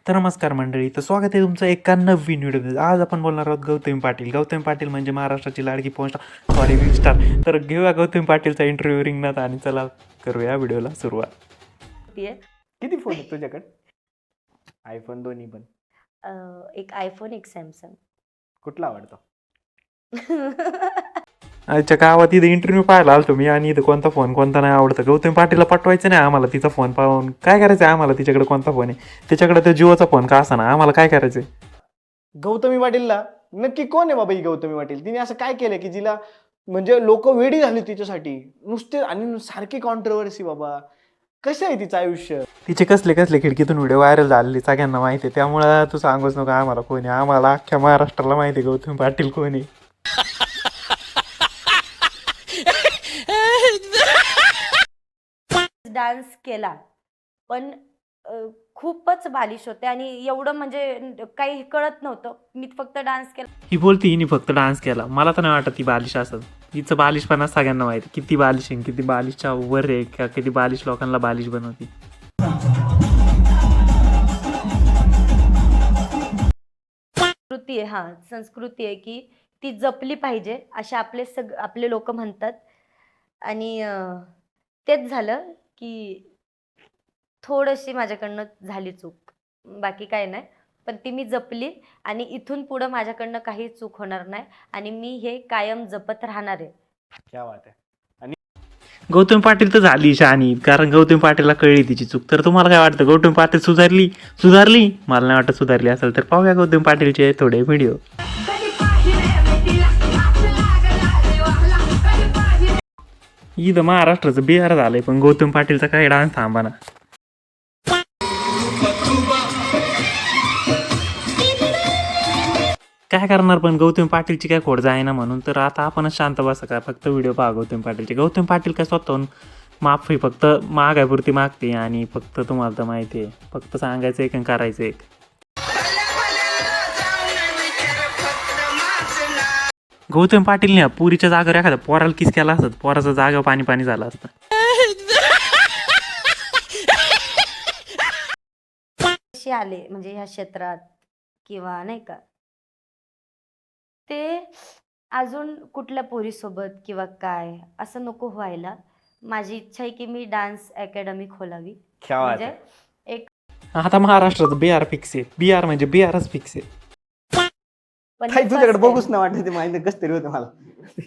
तर नमस्कार मंडळी, तर स्वागत आहे तुमचं एका नवीन व्हिडिओ. आज आपण बोलणार आहोत गौतमी पाटील. गौतमी पाटील म्हणजे महाराष्ट्राची लाडकी बिग स्टार. तर घेऊया गौतमी पाटीलचा इंटरव्ह्यू रिंगणात आणि चला करूया व्हिडिओला सुरुवात. किती फोन आहेत तुझ्याकडे? आयफोन दोन्ही पण? एक आयफोन एक सॅमसंग. कुठला आवडतो? आजच्या गावात इथं इंटरव्ह्यू पाहायला आलो मी आणि इथं कोणता फोन कोणता नाही आवडतं. गौतमी पाटीलला पटवायचं नाही आम्हाला तिचा फोन पाहून. काय करायचं आम्हाला तिच्याकडे कोणता फोन आहे, त्याच्याकडे तो जिओचा फोन का असा ना, आम्हाला काय करायचंय? गौतमी पाटीलला नक्की कोण आहे बाबा ही गौतमी पाटील? तिने असं काय केलं की जिला म्हणजे लोक वेडी झाली तिच्यासाठी नुसते आणि सारखी कॉन्ट्रोवर्सी बाबा? कसं आहे तिचं आयुष्य? तिचे कसले कसले खिडकीतून व्हिडिओ व्हायरल झालेले सगळ्यांना माहिती आहे. त्यामुळं तू सांगूच नको आम्हाला कोणी, आम्हाला अख्ख्या महाराष्ट्राला माहिती आहे गौतमी पाटील कोणी. डान्स केला पण खूपच बालिश होते आणि एवढं म्हणजे काही कळत नव्हतं. मी फक्त डान्स केला. ही बोलती हिने फक्त डान्स केला. मला तर नाही वाटत ती बालिश असत. हिचं बालिशपणा सगळ्यांना माहिती, किती बालिश आहे, किती बालिशच्या वर आहे, का किती बालिश लोकांना बालिश बनवती. संस्कृती आहे, हा संस्कृती आहे की ती जपली पाहिजे असे आपले लोक म्हणतात. आणि तेच झालं की थोडीशी माझ्याकडनं झाली चूक, बाकी काय नाही. पण ती मी जपली आणि इथून पुढं माझ्याकडनं काही चूक होणार नाही आणि मी हे कायम जपत राहणार आहे. क्या बात आहे. गौतमी पाटील तर झाली शहाणी, कारण गौतमी पाटीलला कळली तिची चूक. तर तुम्हाला काय वाटतं, गौतमी पाटील सुधारली? मला नाही वाटत सुधारली असेल. तर पाहूया गौतमी पाटीलचे थोडे व्हिडिओ. इथं महाराष्ट्राचं बिहार झालंय पण गौतमी पाटीलचा काय डान्स थांबा ना. काय करणार, पण गौतमी पाटीलची काय खोड जाय ना म्हणून. तर आता आपणच शांत बसा का, फक्त व्हिडिओ पहा गौतमी पाटीलचे. गौतमी पाटील काय स्वतःहून माफी फक्त मागायपुरती मागते आणि फक्त तुम्हाला तर माहिती आहे, फक्त सांगायचं एक आणि करायचं एक. गौतमी पाटीलने पुरीच्या जागेवर एखाद्या पोराला किस केला असत, पोराचा जागा पाणी पाणी झाला असतं. कशी आले म्हणजे ह्या क्षेत्रात किंवा नाही का, ते अजून कुठल्या पोरीसोबत किंवा काय असं नको व्हायला. माझी इच्छा आहे की मी डान्स अकॅडमी खोलावी. क्या बात म्हणजे आहे. एक आता महाराष्ट्राचं बिहार फिक्स आहे. बिहार म्हणजे बिहारच फिक्स आहे. पण काय तुझ्याकडे बघूच ना वाटत, माहिती कस तरी होतं मला.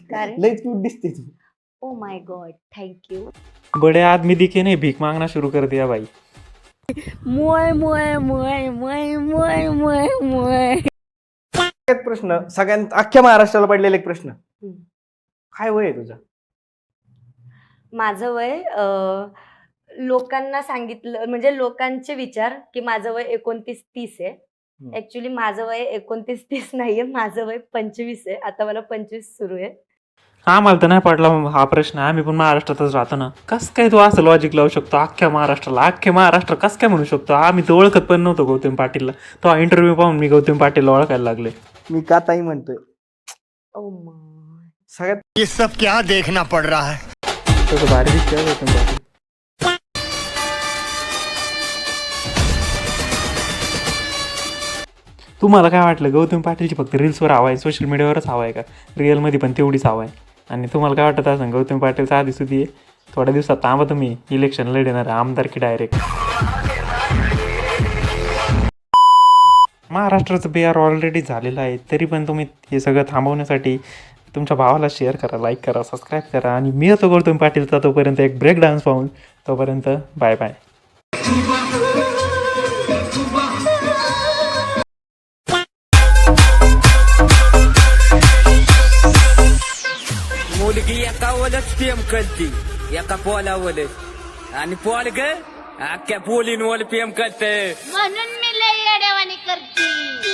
काय? लईच क्यूट दिसते तू. Oh my God, thank you. बडे आदमी दिखे नहीं भीक मांगना शुरू कर दिया भाई. मोय मोय मोय मोय मोय मोय मोय. एक प्रश्न सगळ्यांत अख्ख्या महाराष्ट्राला पडलेला एक प्रश्न, काय वय आहे तुझं? माझं वय लोकांना सांगितलं म्हणजे लोकांचे विचार की माझं वय 29-30 आहे. ऍक्च्युली माझं वय 29-30 नाहीये, माझं वय 25 आहे. आता मला 25 सुरू आहे. आम्हाला तर नाही पडला हा प्रश्न. आम्ही पण महाराष्ट्रातच राहतो ना. कस काय तू असं लॉजिक लावू शकतो अख्ख्या महाराष्ट्राला? अख्ख्या महाराष्ट्र कस काय म्हणू शकतो? आम्ही तर ओळखत पण नव्हतो गौतमी पाटीलला. तो इंटरव्ह्यू पाहून मी गौतमी पाटीलला ओळखायला लागले. मी का ताई म्हणतोय ओ माय. सगळ्यात ये सब क्या देखना पड़ रहा है? तसं भारी दिसतंय गौतमी पाटील. तुम्हाला काय वाटलं, गौतमी पाटीलची फक्त रील्सवर हवा आहे, सोशल मीडियावरच हवा आहे का? रिअलमध्ये पण तेवढीच हवा आहे? आणि तुम्हाला काय वाटत असं गौतमी पाटीलचा आधी सुधी आहे, थोड्या दिवसात थांबा तुम्ही, इलेक्शन लढणार आहे, आमदार की डायरेक्ट. महाराष्ट्राचं बिहार ऑलरेडी झालेलं आहे, तरी पण तुम्ही हे सगळं थांबवण्यासाठी तुमच्या भावाला शेअर करा, लाईक करा, सबस्क्राईब करा. आणि मी येतो गौतमी पाटीलचा तोपर्यंत एक ब्रेक डान्स पाहून. तोपर्यंत बाय बाय. मुलगी एका वलच प्रेम करते, एका पोलावलच, आणि पोल ग अख्ख्या पोलींवर प्रेम करते म्हणून मी लय येड्यावानी करते.